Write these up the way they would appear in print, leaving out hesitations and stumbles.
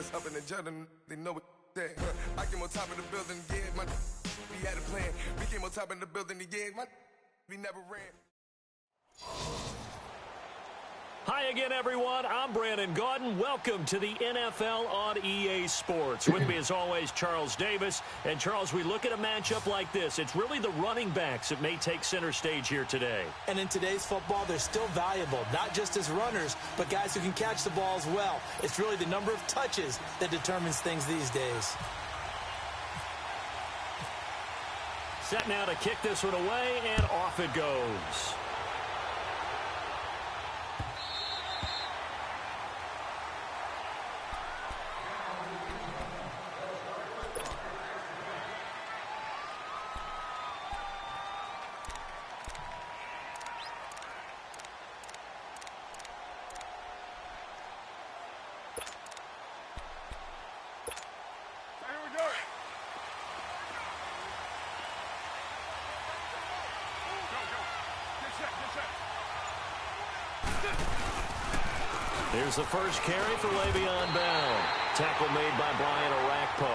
us up in the jungle, they know what that. I came on top of the building, yeah, my we had a plan. We came on top of the building, yeah, my we never ran. Hi again, everyone. I'm Brandon Gaudin. Welcome to the NFL on EA Sports. With me, as always, Charles Davis. And, Charles, we look at a matchup like this. It's really the running backs that may take center stage here today. And in today's football, they're still valuable, not just as runners, but guys who can catch the ball as well. It's really the number of touches that determines things these days. Set now to kick this one away, and off it goes. Here's the first carry for Le'Veon Bell. Tackle made by Brian Orakpo.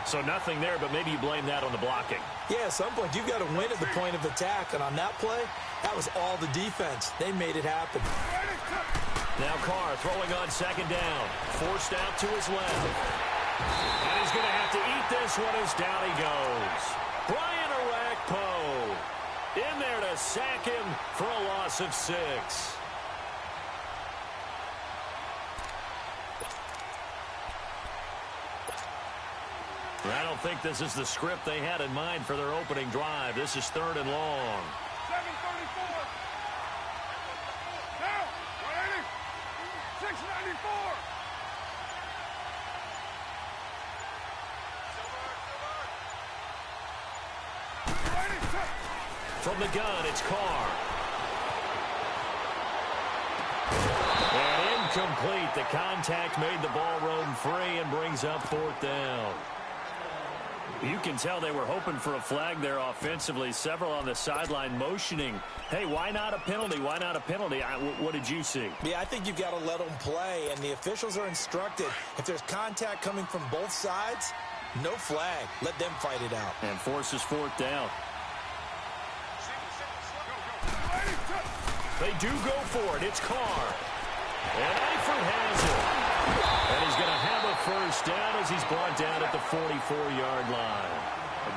So nothing there, but maybe you blame that on the blocking. Yeah, at some point you've got to win at the point of attack, and on that play, that was all the defense. They made it happen. Now Carr throwing on second down. Forced out to his left. And he's going to have to eat this one as down he goes. Brian Orakpo in there to sack him for a loss of 6. I don't think this is the script they had in mind for their opening drive. This is 3rd and long. 7:34. Now, 180. 694. From the gun, it's Carr. And incomplete. The contact made the ball roam free and brings up 4th down. You can tell they were hoping for a flag there offensively. Several on the sideline motioning, hey, why not a penalty? Why not a penalty? What did you see? Yeah, I think you've got to let them play, and the officials are instructed. If there's contact coming from both sides, no flag. Let them fight it out. And forces 4th down. They do go for it. It's Carr. And Eifert has it. And he's going to have a first down as he's brought down at the 44-yard line.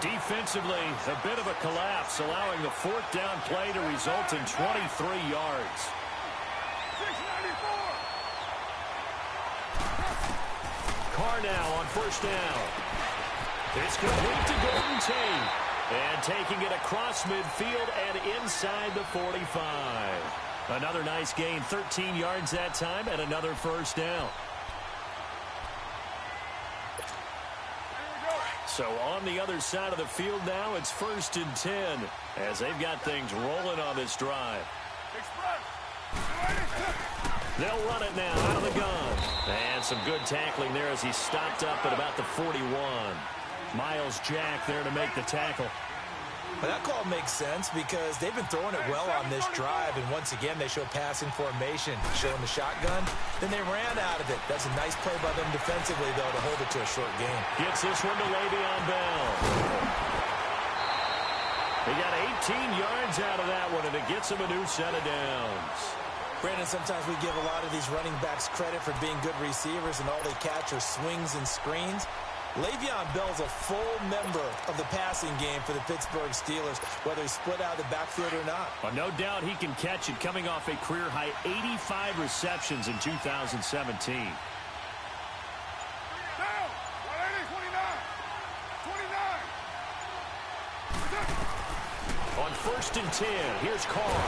Defensively, a bit of a collapse, allowing the 4th down play to result in 23 yards. 694. Carr now on 1st down. It's complete to Golden Tate. And taking it across midfield and inside the 45. Another nice gain, 13 yards that time, and another 1st down. So on the other side of the field now, it's 1st and 10 as they've got things rolling on this drive. They'll run it now out of the gun. And some good tackling there as he stopped up at about the 41. Miles Jack there to make the tackle. Well, that call makes sense because they've been throwing it well on this drive, and once again they show passing formation, showing the shotgun. Then they ran out of it. That's a nice play by them defensively, though, to hold it to a short game. Gets this one to Le'Veon Bell. He got 18 yards out of that one, and it gets him a new set of downs. Brandon, sometimes we give a lot of these running backs credit for being good receivers, and all they catch are swings and screens. Le'Veon Bell's a full member of the passing game for the Pittsburgh Steelers, whether he's split out of the backfield or not. Well, no doubt he can catch it, coming off a career-high 85 receptions in 2017. On 1st and 10, here's Carr.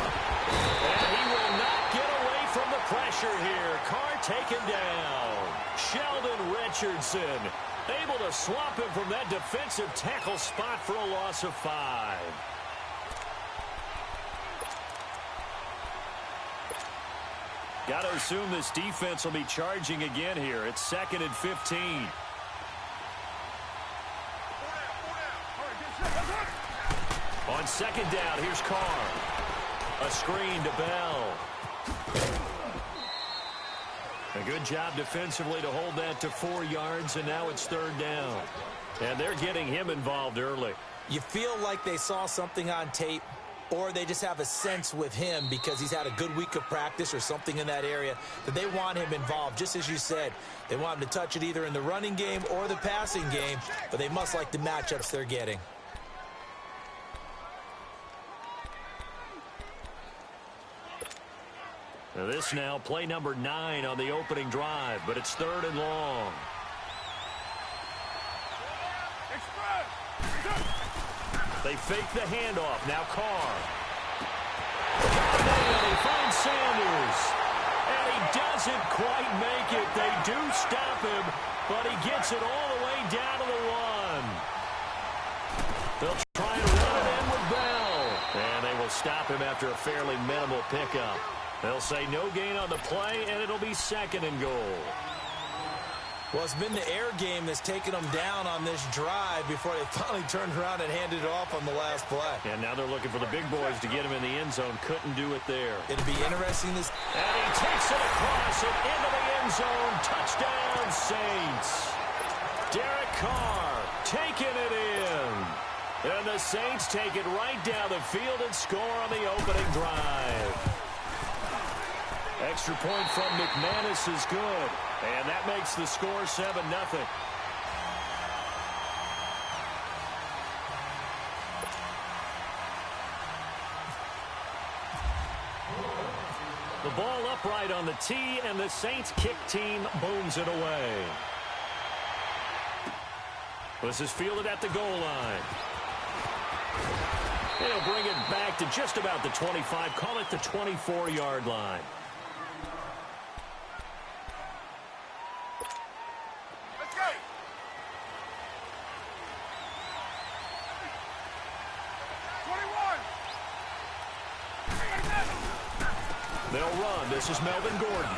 And he will not get away from the pressure here. Carr taken down. Sheldon Richardson able to swap him from that defensive tackle spot for a loss of 5. Got to assume this defense will be charging again here. It's 2nd and 15. On 2nd down, here's Carr. A screen to Bell. A good job defensively to hold that to 4 yards, and now it's 3rd down. And they're getting him involved early. You feel like they saw something on tape, or they just have a sense with him because he's had a good week of practice or something in that area that they want him involved. Just as you said, they want him to touch it either in the running game or the passing game, but they must like the matchups they're getting. Now this now, play number 9 on the opening drive, but it's 3rd and long. They fake the handoff. Now Carr. And he finds Sanders. And he doesn't quite make it. They do stop him, but he gets it all the way down to the 1. They'll try and run it in with Bell. And they will stop him after a fairly minimal pickup. They'll say no gain on the play, and it'll be 2nd and goal. Well, it's been the air game that's taken them down on this drive before they finally turned around and handed it off on the last play. And now they're looking for the big boys to get him in the end zone. Couldn't do it there. It'll be interesting to... And he takes it across and into the end zone. Touchdown, Saints. Derek Carr taking it in. And the Saints take it right down the field and score on the opening drive. Extra point from McManus is good. And that makes the score 7-0. The ball upright on the tee, and the Saints kick team booms it away. This is fielded at the goal line. They'll bring it back to just about the 25, call it the 24-yard line. They'll run. This is Melvin Gordon.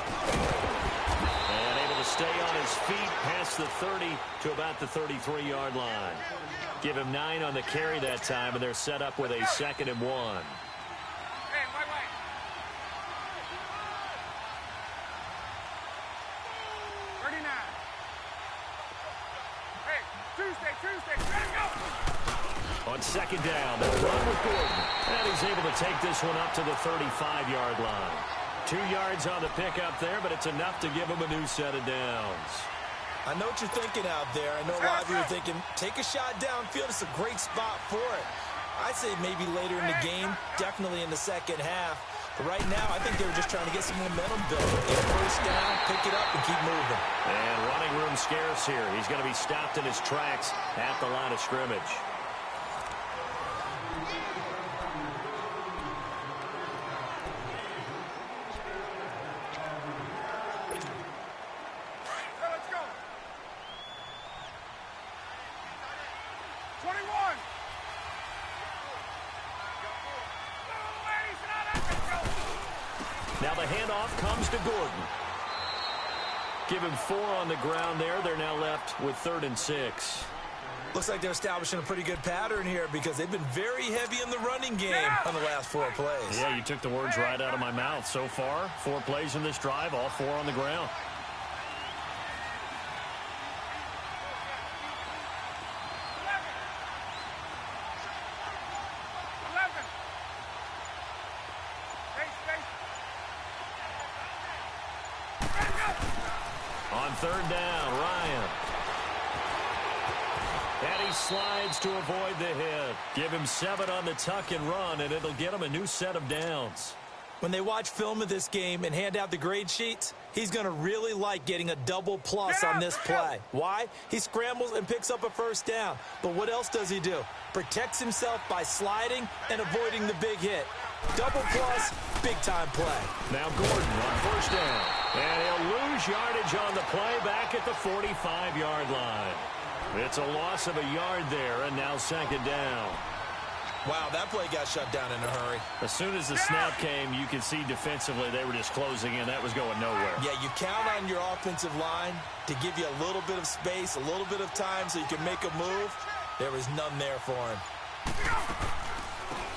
And able to stay on his feet past the 30 to about the 33-yard line. Give him 9 on the carry that time, and they're set up with a 2nd and 1. Hey, wait. 39. Hey, Tuesday, ready to go! On 2nd down, they'll run with Gordon. And he's able to take this one up to the 35-yard line. 2 yards on the pickup there, but it's enough to give him a new set of downs. I know what you're thinking out there. I know a lot of you are thinking, take a shot downfield. It's a great spot for it. I'd say maybe later in the game, definitely in the second half. But right now, I think they were just trying to get some momentum built. Get a first down, pick it up, and keep moving. And running room scarce here. He's going to be stopped in his tracks at the line of scrimmage. Now the handoff comes to Gordon. Give him 4 on the ground there. They're now left with 3rd and 6. Looks like they're establishing a pretty good pattern here because they've been very heavy in the running game on the last 4 plays. Yeah, you took the words right out of my mouth. So far, 4 plays in this drive, all 4 on the ground. On 3rd down, Ryan. And he slides to avoid the hit. Give him 7 on the tuck and run, and it'll get him a new set of downs. When they watch film of this game and hand out the grade sheets, he's going to really like getting a double plus on this play. Why? He scrambles and picks up a first down. But what else does he do? Protects himself by sliding and avoiding the big hit. Double plus, big-time play. Now Gordon on 1st down. And he'll lose yardage on the play back at the 45-yard line. It's a loss of a yard there, and now 2nd down. Wow, that play got shut down in a hurry. As soon as the snap came, you could see defensively they were just closing in. That was going nowhere. Yeah, you count on your offensive line to give you a little bit of space, a little bit of time so you can make a move. There was none there for him.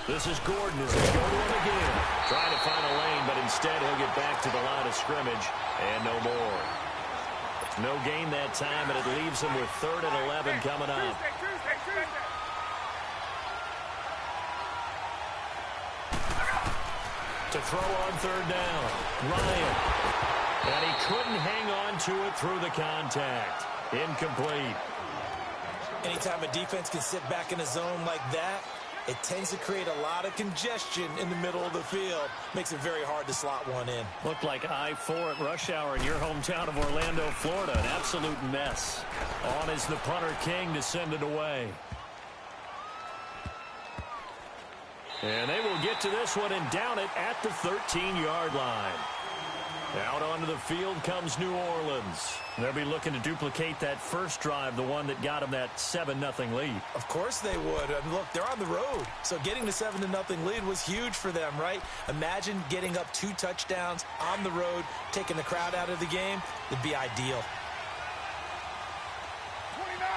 This is Gordon as they go to him again. Trying to find a lane, but instead he'll get back to the line of scrimmage and no more. No gain that time, and it leaves him with 3rd and 11 coming up. To throw on 3rd down, Ryan. And he couldn't hang on to it through the contact. Incomplete. Anytime a defense can sit back in a zone like that, it tends to create a lot of congestion in the middle of the field. Makes it very hard to slot one in. Looked like I-4 at rush hour in your hometown of Orlando, Florida. An absolute mess. On is the punter King to send it away. And they will get to this one and down it at the 13-yard line. Out onto the field comes New Orleans. They'll be looking to duplicate that first drive, the one that got them that 7-0 lead. Of course they would. I mean, look, they're on the road. So getting the 7-0 lead was huge for them, right? Imagine getting up 2 touchdowns on the road, taking the crowd out of the game. It'd be ideal. 29.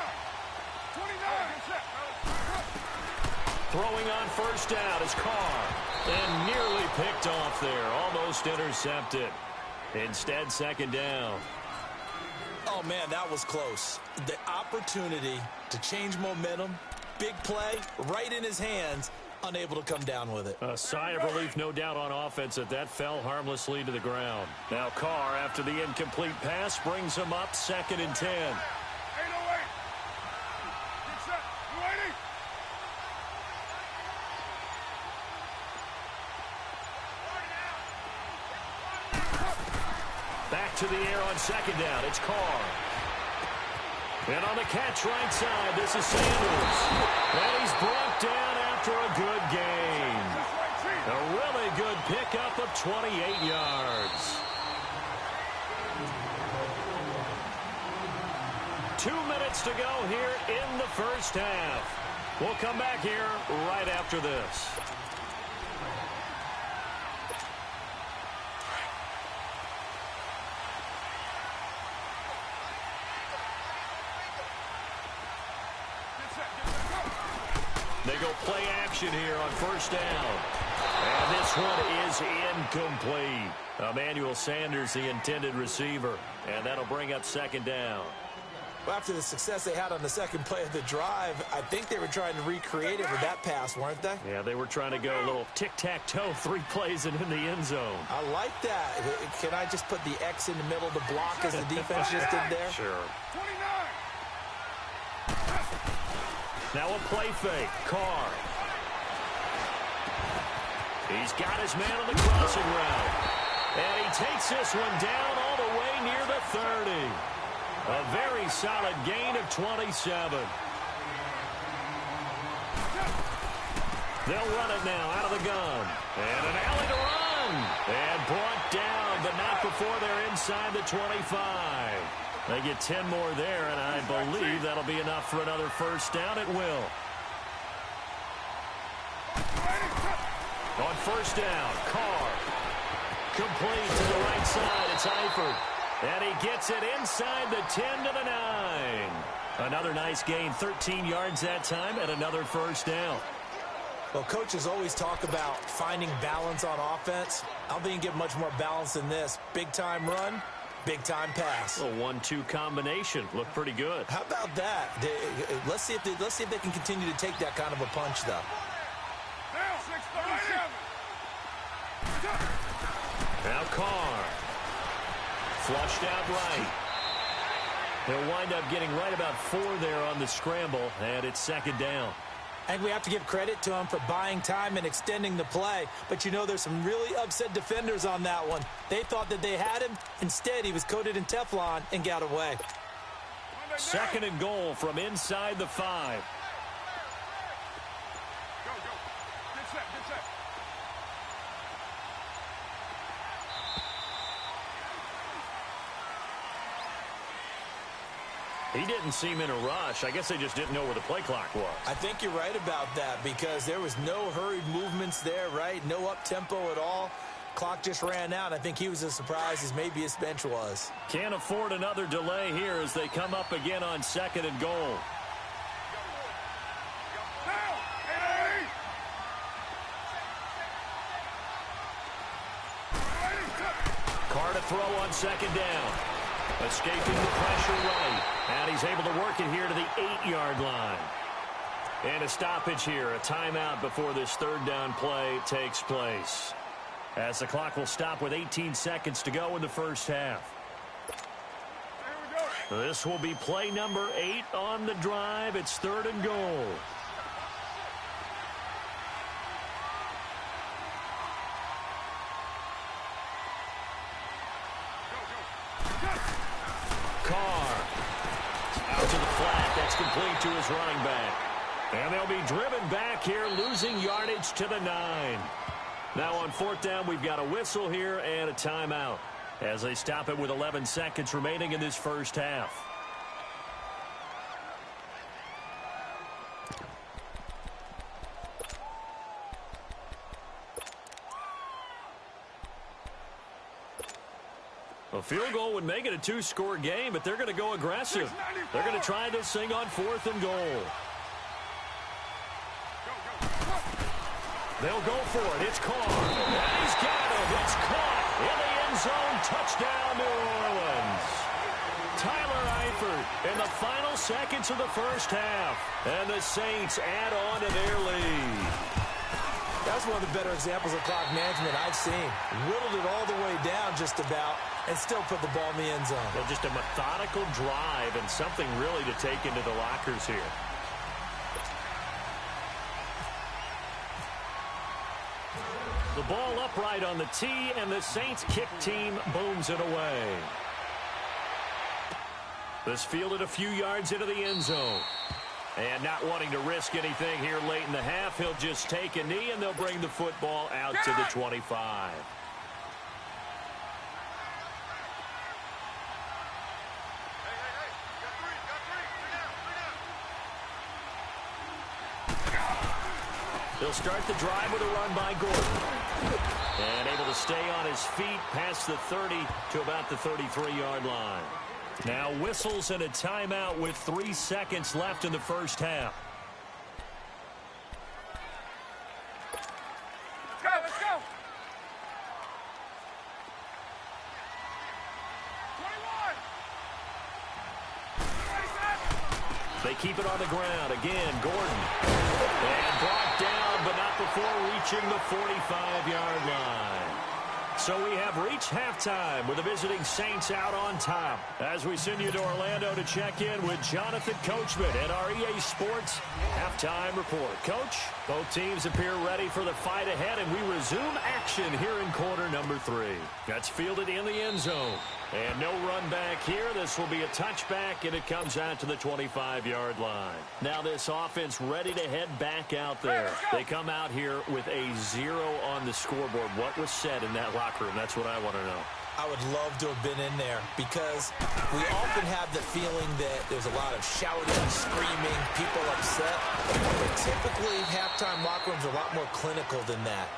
Throwing on 1st down is Carr. And nearly picked off there. Almost intercepted. Instead, 2nd down. Oh, man, that was close. The opportunity to change momentum, big play, right in his hands, unable to come down with it. A sigh of relief, no doubt, on offense that fell harmlessly to the ground. Now Carr, after the incomplete pass, brings him up 2nd and 10. 808. Get set. 280. Back to the air on 2nd down. It's Carr. And on the catch right side, this is Sanders. And he's brought down after a good gain. A really good pickup of 28 yards. 2 minutes to go here in the first half. We'll come back here right after this. They go play action here on 1st down. And this one is incomplete. Emmanuel Sanders, the intended receiver. And that'll bring up 2nd down. Well, after the success they had on the second play of the drive, I think they were trying to recreate it with that pass, weren't they? Yeah, they were trying to go a little tic-tac-toe, 3 plays and in the end zone. I like that. Can I just put the X in the middle to block as the defense just did there? Sure. 29. Now a play fake. Carr. He's got his man on the crossing route. And he takes this one down all the way near the 30. A very solid gain of 27. They'll run it now out of the gun. And an alley to run. And brought down, but not before they're inside the 25. They get 10 more there, and I believe that'll be enough for another 1st down. It will. On 1st down, Carr. Complete to the right side. It's Eifert. And he gets it inside the 10 to the 9. Another nice gain, 13 yards that time, and another 1st down. Well, coaches always talk about finding balance on offense. I don't think you get much more balance than this. Big-time run, big-time pass. A 1-2 combination. Looked pretty good. How about that? Let's see if they can continue to take that kind of a punch, though. Now Carr. Flushed out right. He'll wind up getting right about 4 there on the scramble, and it's 2nd down. And we have to give credit to him for buying time and extending the play. But, you know, there's some really upset defenders on that one. They thought that they had him. Instead, he was coated in Teflon and got away. 2nd and goal from inside the 5. Go. Get set. He didn't seem in a rush. I guess they just didn't know where the play clock was. I think you're right about that because there was no hurried movements there, right? No up-tempo at all. Clock just ran out. I think he was as surprised as maybe his bench was. Can't afford another delay here as they come up again on 2nd and goal. throw on second down. Escaping the pressure right. And he's able to work it here to the 8-yard line. And a stoppage here, a timeout before this third down play takes place. As the clock will stop with 18 seconds to go in the first half. This will be play number 8 on the drive. It's 3rd and goal. Carr. Out to the flat. That's complete to his running back. And they'll be driven back here, losing yardage to the 9. Now on 4th down, we've got a whistle here and a timeout as they stop it with 11 seconds remaining in this first half. A field goal would make it a 2-score game, but they're going to go aggressive. They're going to try this thing on 4th and goal. They'll go for it. It's Carr. And he's got it. It's caught in the end zone. Touchdown, New Orleans. Tyler Eifert in the final seconds of the first half. And the Saints add on to their lead. That's one of the better examples of clock management I've seen. Whittled it all the way down just about and still put the ball in the end zone. Well, just a methodical drive and something really to take into the lockers here. The ball upright on the tee, and the Saints kick team booms it away. This fielded a few yards into the end zone. And not wanting to risk anything here late in the half, he'll just take a knee, and they'll bring the football out to the 25. He'll start the drive with a run by Gordon. And able to stay on his feet past the 30 to about the 33-yard line. Now whistles and a timeout with 3 seconds left in the first half. Let's go. 21. They keep it on the ground. Again, Gordon. And brought down, but not before reaching the 45-yard line. So we have reached halftime with the visiting Saints out on top. As we send you to Orlando to check in with Jonathan Coachman at our EA Sports Halftime Report. Coach, both teams appear ready for the fight ahead, and we resume action here in quarter number 3. That's fielded in the end zone. And no run back here. This will be a touchback, and it comes out to the 25-yard line. Now this offense ready to head back out there. They come out here with a 0 on the scoreboard. What was said in that locker room? That's what I want to know. I would love to have been in there because we often have the feeling that there's a lot of shouting, screaming, people upset. But typically, halftime locker rooms are a lot more clinical than that.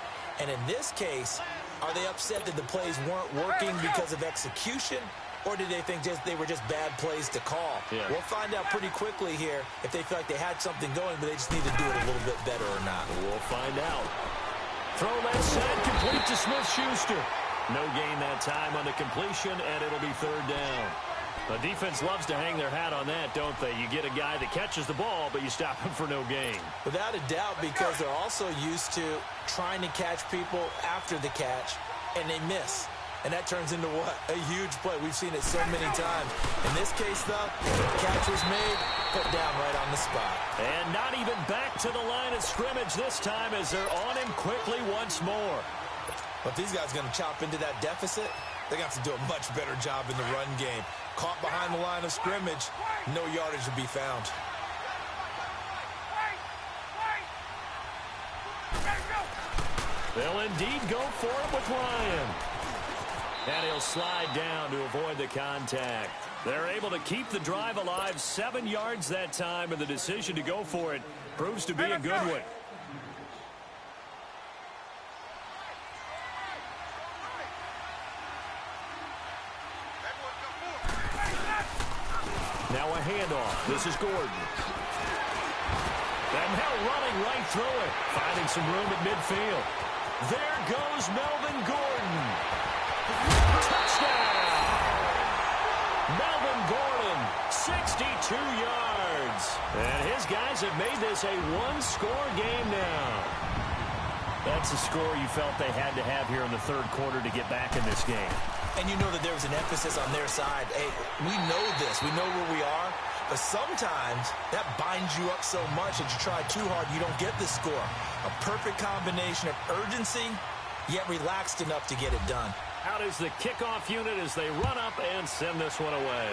And in this case, are they upset that the plays weren't working because of execution, or did they think they were just bad plays to call? Yeah. We'll find out pretty quickly here if they feel like they had something going, but they just need to do it a little bit better or not. We'll find out. Throw left side, complete to Smith-Schuster. No gain that time on the completion, and it'll be 3rd down. The defense loves to hang their hat on that, don't they? You get a guy that catches the ball, but you stop him for no gain. Without a doubt, because they're also used to trying to catch people after the catch, and they miss. And that turns into what? A huge play. We've seen it so many times. In this case, though, catch was made, put down right on the spot. And not even back to the line of scrimmage this time as they're on him quickly once more. But these guys are going to chop into that deficit. They're going to have to do a much better job in the run game. Caught behind the line of scrimmage, no yardage to be found. They'll indeed go for it with Ryan. And he'll slide down to avoid the contact. They're able to keep the drive alive, 7 yards that time, and the decision to go for it proves to be a good one. Now a handoff. This is Gordon. And now running right through it. Finding some room at midfield. There goes Melvin Gordon. Touchdown! 62 yards. And his guys have made this a one-score game now. That's a score you felt they had to have here in the third quarter to get back in this game. And you know that there was an emphasis on their side. Hey, we know this. We know where we are. But sometimes that binds you up so much that you try too hard, you don't get the score. A perfect combination of urgency, yet relaxed enough to get it done. Out is the kickoff unit as they run up and send this one away.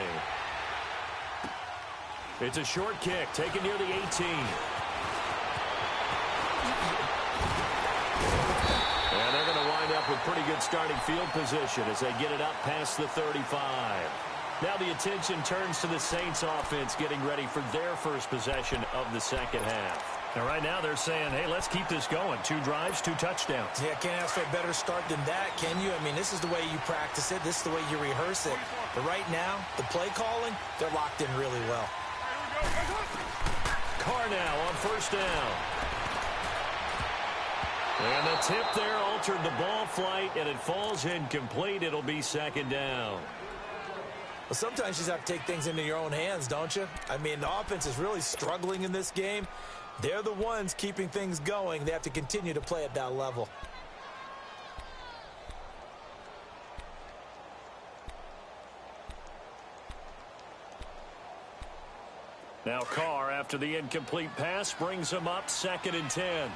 It's a short kick taken near the 18. And they're going to wind up with pretty good starting field position as they get it up past the 35. Now the attention turns to the Saints offense getting ready for their first possession of the second half. Now right now they're saying, hey, let's keep this going. 2 drives, 2 touchdowns. Yeah, can't ask for a better start than that, can you? I mean, this is the way you practice it. This is the way you rehearse it. But right now, the play calling, they're locked in really well. Carr now on first down. And the tip there altered the ball flight, and it falls incomplete. It'll be second down. Well, sometimes you just have to take things into your own hands, don't you? I mean, the offense is really struggling in this game. They're the ones keeping things going. They have to continue to play at that level. Now Carr, after the incomplete pass, brings him up 2nd and 10.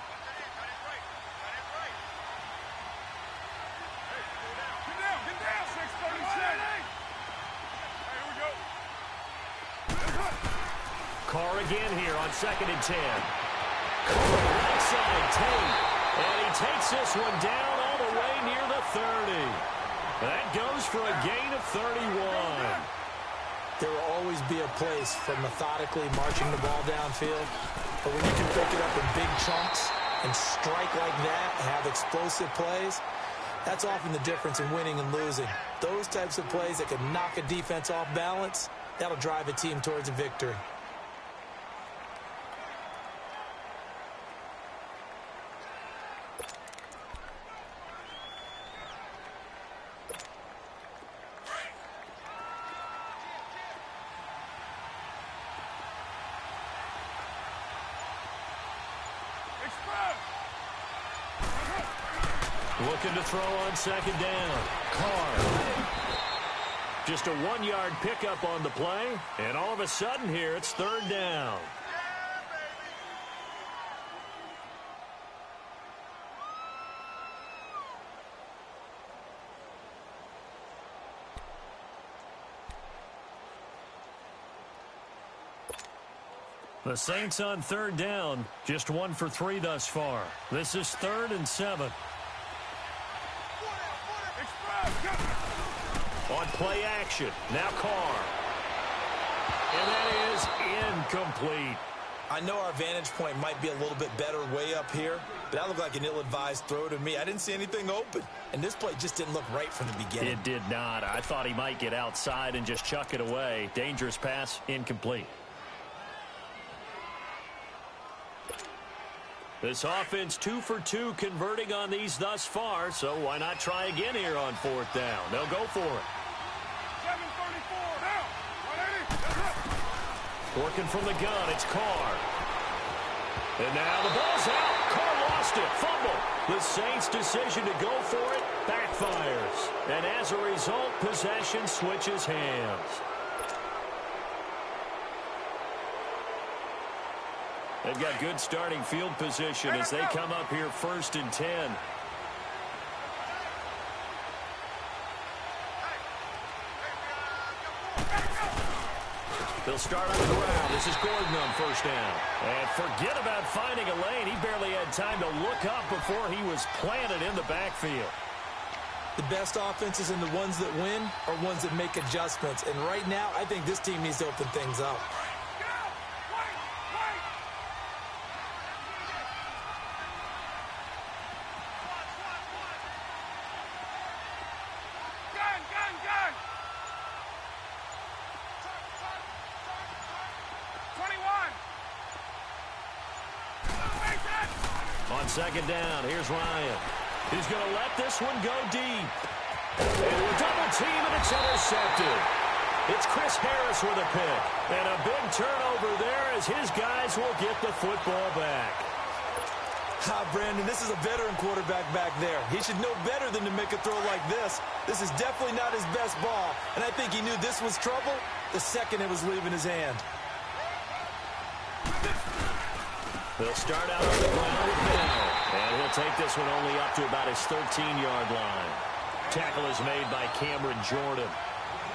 Carr again here on 2nd and 10. Carr right side take. And he takes this one down all the way near the 30. That goes for a gain of 31. There will always be a place for methodically marching the ball downfield. But when you can pick it up in big chunks and strike like that, have explosive plays, that's often the difference in winning and losing. Those types of plays that can knock a defense off balance, that'll drive a team towards a victory. Looking to throw on 2nd down. Carr. Just a 1-yard pickup on the play. And all of a sudden here, it's 3rd down. The Saints on 3rd down. Just 1 for 3 thus far. This is 3rd and 7. On play action, now Carr. And that is incomplete. I know our vantage point might be a little bit better way up here, but that looked like an ill-advised throw to me. I didn't see anything open, and this play just didn't look right from the beginning. It did not. I thought he might get outside and just chuck it away. Dangerous pass, incomplete. This offense 2 for 2 converting on these thus far, so why not try again here on 4th down? They'll go for it. 7:34 now. Working from the gun, it's Carr. And now the ball's out. Carr lost it. Fumble. The Saints' decision to go for it backfires. And as a result, possession switches hands. They've got good starting field position as they come up here 1st and 10. They'll start on the ground. This is Gordon on 1st down. And forget about finding a lane. He barely had time to look up before he was planted in the backfield. The best offenses and the ones that win are ones that make adjustments. And right now, I think this team needs to open things up. On 2nd down, here's Ryan. He's going to let this one go deep. And a double team, and it's intercepted. It's Chris Harris with a pick. And a big turnover there as his guys will get the football back. Brandon, this is a veteran quarterback back there. He should know better than to make a throw like this. This is definitely not his best ball, and I think he knew this was trouble the second it was leaving his hand. They'll start out on the ground with Bell, and he'll take this one only up to about his 13-yard line. Tackle is made by Cameron Jordan.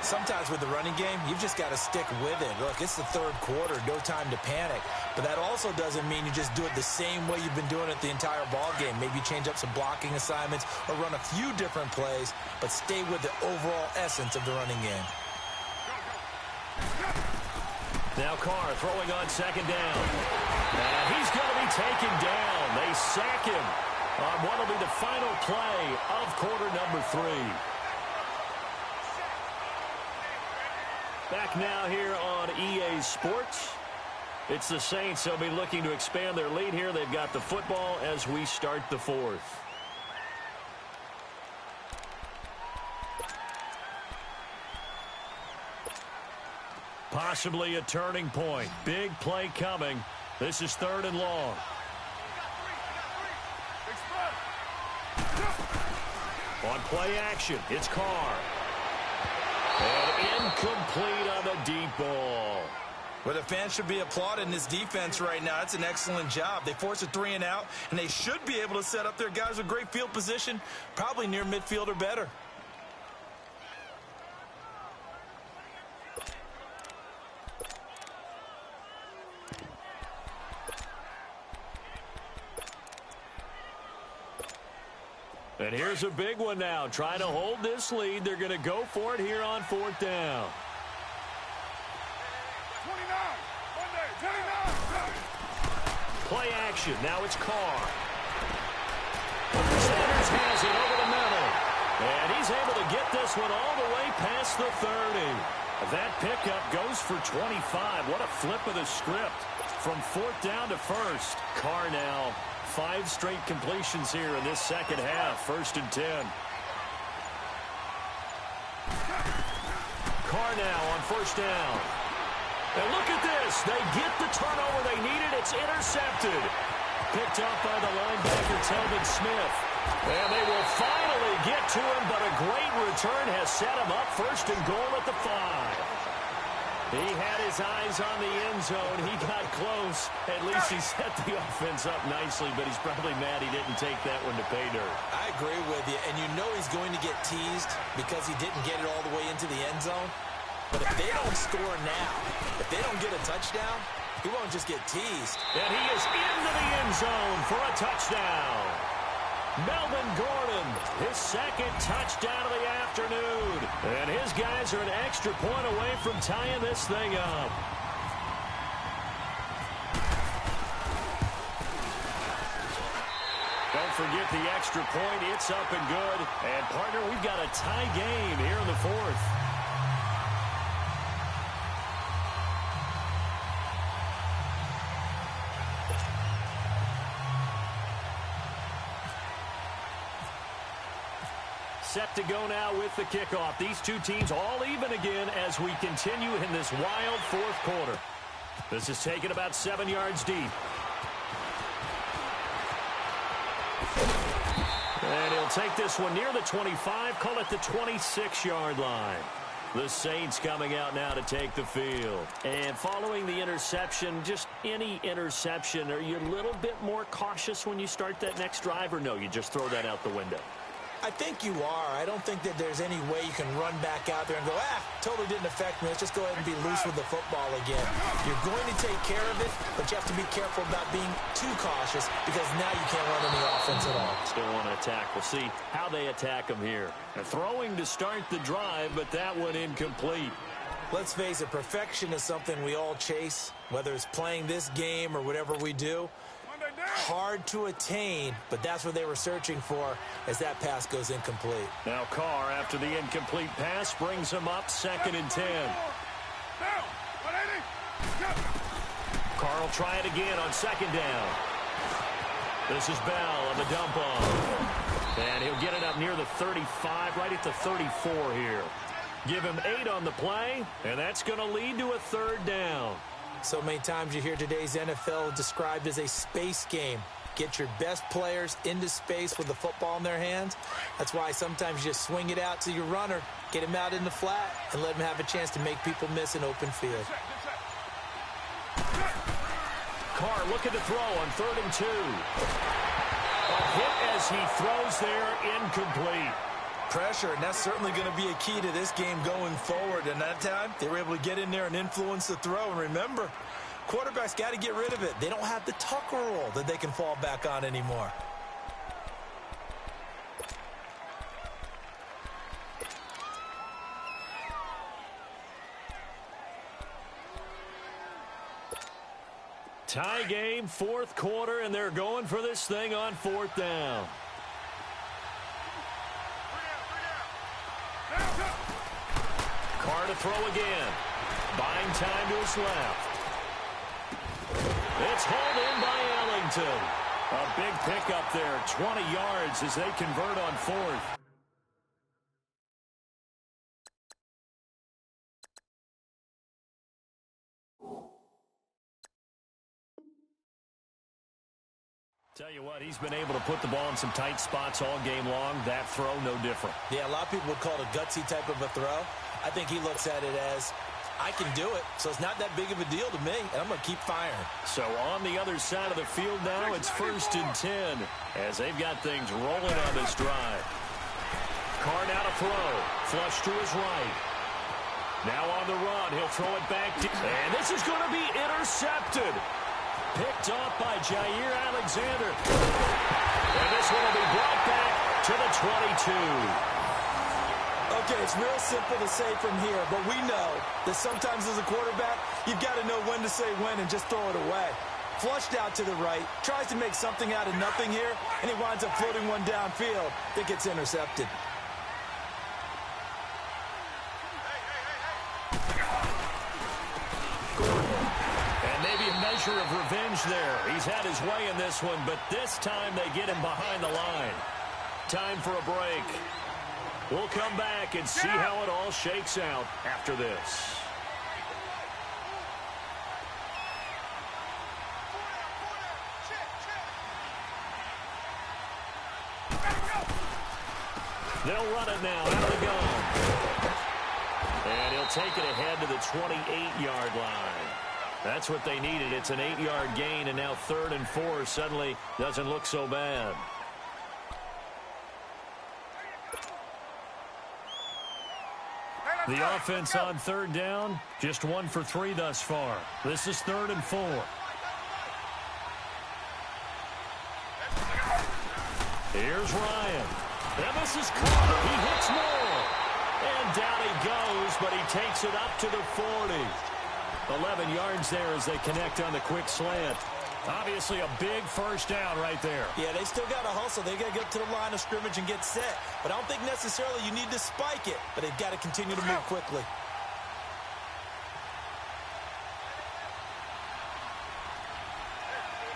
Sometimes with the running game, you've just got to stick with it. Look, it's the third quarter, no time to panic. But that also doesn't mean you just do it the same way you've been doing it the entire ball game. Maybe change up some blocking assignments or run a few different plays, but stay with the overall essence of the running game. Now Carr throwing on second down. And he's going to be taken down. They sack him on what will be the final play of quarter number 3. Back now here on EA Sports. It's the Saints. They'll be looking to expand their lead here. They've got the football as we start the 4th. Possibly a turning point. Big play coming. This is 3rd and long. On play action, it's Carr. And incomplete on the deep ball. Well, the fans should be applauding this defense right now. It's an excellent job. They force a 3 and out, and they should be able to set up their guys with great field position, probably near midfield or better. And here's a big one now. Trying to hold this lead. They're going to go for it here on 4th down. 29. Play action. Now it's Carr. Sanders has it over the middle. And he's able to get this one all the way past the 30. That pickup goes for 25. What a flip of the script. From 4th down to 1st. Carr now 5 straight completions here in this second half. 1st and 10. Carr now on 1st down. And look at this. They get the turnover they needed. It's intercepted. Picked up by the linebacker, Telvin Smith. And they will finally get to him, but a great return has set him up 1st and goal at the 5. He had his eyes on the end zone. He got close. At least he set the offense up nicely, but he's probably mad he didn't take that one to pay dirt. I agree with you, and you know he's going to get teased because he didn't get it all the way into the end zone. But if they don't score now, if they don't get a touchdown, he won't just get teased. And he is into the end zone for a touchdown. Melvin Gordon, his 2nd touchdown of the afternoon. And his guys are an extra point away from tying this thing up. Don't forget the extra point. It's up and good. And, partner, we've got a tie game here in the 4th. Set to go now with the kickoff. These two teams all even again as we continue in this wild 4th quarter. This is taken about 7 yards deep. And he'll take this one near the 25, call it the 26-yard line. The Saints coming out now to take the field. And following the interception, just any interception, are you a little bit more cautious when you start that next drive, or no, you just throw that out the window? I think you are. I don't think that there's any way you can run back out there and go, totally didn't affect me. Let's just go ahead and be loose with the football again. You're going to take care of it, but you have to be careful about being too cautious because now you can't run any offense at all. Still want to attack. We'll see how they attack them here. They're throwing to start the drive, but that one incomplete. Let's face it, perfection is something we all chase, whether it's playing this game or whatever we do. Hard to attain, but that's what they were searching for as that pass goes incomplete. Now Carr, after the incomplete pass, brings him up 2nd and 10. Carr will try it again on 2nd down. This is Bell on the dump off. And he'll get it up near the 35, right at the 34 here. Give him 8 on the play, and that's going to lead to a third down. So many times you hear today's NFL described as a space game. Get your best players into space with the football in their hands. That's why sometimes you just swing it out to your runner, get him out in the flat, and let him have a chance to make people miss an open field. Carr looking to throw on 3rd and 2. A hit as he throws there, incomplete. Pressure, and that's certainly going to be a key to this game going forward. And that time, they were able to get in there and influence the throw. And remember, quarterbacks got to get rid of it. They don't have the Tucker rule that they can fall back on anymore. Tie game, 4th quarter, and they're going for this thing on 4th down. Carr to throw again. Buying time to his left. It's hauled in by Ellington. A big pickup there, 20 yards as they convert on 4th. Tell you what, he's been able to put the ball in some tight spots all game long. That throw, no different. Yeah, a lot of people would call it a gutsy type of a throw. I think he looks at it as, I can do it, so it's not that big of a deal to me, and I'm going to keep firing. So on the other side of the field now, it's 1st and 10 as they've got things rolling on this drive. Carr now to throw. Flush to his right. Now on the run. He'll throw it back. And this is going to be intercepted. Picked off by Jair Alexander. And this one will be brought back to the 22. Okay, it's real simple to say from here, but we know that sometimes as a quarterback, you've got to know when to say when and just throw it away. Flushed out to the right, tries to make something out of nothing here, and he winds up floating one downfield that gets intercepted. Measure of revenge there. He's had his way in this one, but this time they get him behind the line. Time for a break. We'll come back and see how it all shakes out after this. They'll run it now out of the gun. And he'll take it ahead to the 28-yard line. That's what they needed. It's an 8-yard gain, and now 3rd and 4 suddenly doesn't look so bad. The offense on 3rd down, just 1 for 3 thus far. This is 3rd and 4. Here's Ryan. And this is Carter. He hits more. And down he goes, but he takes it up to the 40. 11 yards there as they connect on the quick slant. Obviously a big first down right there. Yeah, they still got to hustle. They got to get to the line of scrimmage and get set. But I don't think necessarily you need to spike it, but they've got to continue to move quickly.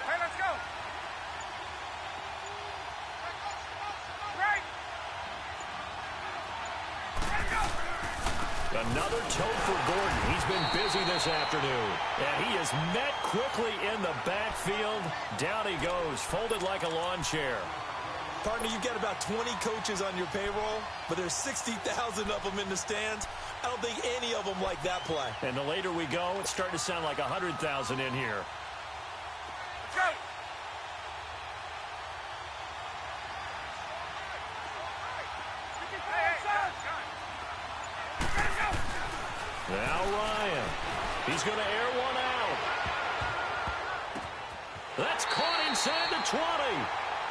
Hey, let's go. Right. Another tote for Gordon. He's been busy this afternoon. And he is met quickly in the backfield. Down he goes, folded like a lawn chair. Partner, you've got about 20 coaches on your payroll, but there's 60,000 of them in the stands. I don't think any of them like that play. And the later we go, it's starting to sound like 100,000 in here. Let's go. Now Ryan. He's going to air one out. That's caught inside the 20.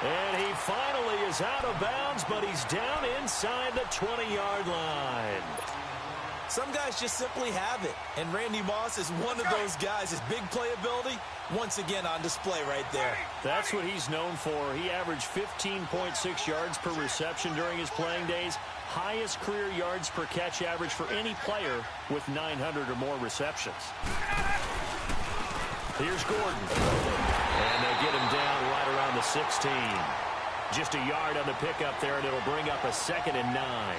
And he finally is out of bounds, but he's down inside the 20-yard line. Some guys just simply have it. And Randy Moss is one of those guys. His big playability, once again on display right there. That's what he's known for. He averaged 15.6 yards per reception during his playing days. Highest career yards per catch average for any player with 900 or more receptions. Here's Gordon. And they get him down right around the 16. Just a yard on the pickup there, and it'll bring up a 2nd and 9.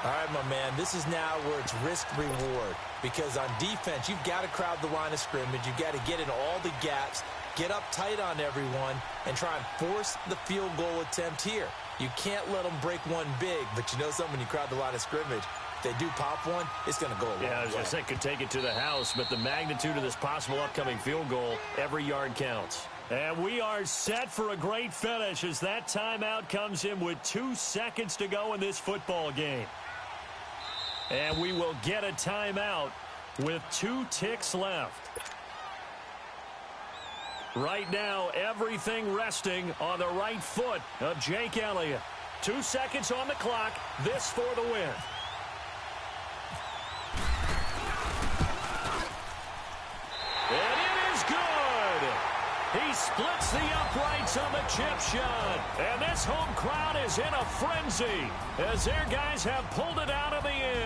All right, my man, this is now where it's risk-reward. Because on defense, you've got to crowd the line of scrimmage. You've got to get in all the gaps, get up tight on everyone, and try and force the field goal attempt here. You can't let them break one big, but you know something, when you crowd the line of scrimmage, if they do pop one, it's going to go a long way. Yeah, I was going to say, could take it to the house, but the magnitude of this possible upcoming field goal, every yard counts. And we are set for a great finish as that timeout comes in with 2 seconds to go in this football game. And we will get a timeout with 2 ticks left. Right now, everything resting on the right foot of Jake Elliott. 2 seconds on the clock. This for the win. And it is good. He splits the uprights on the chip shot. And this home crowd is in a frenzy as their guys have pulled it out of the end.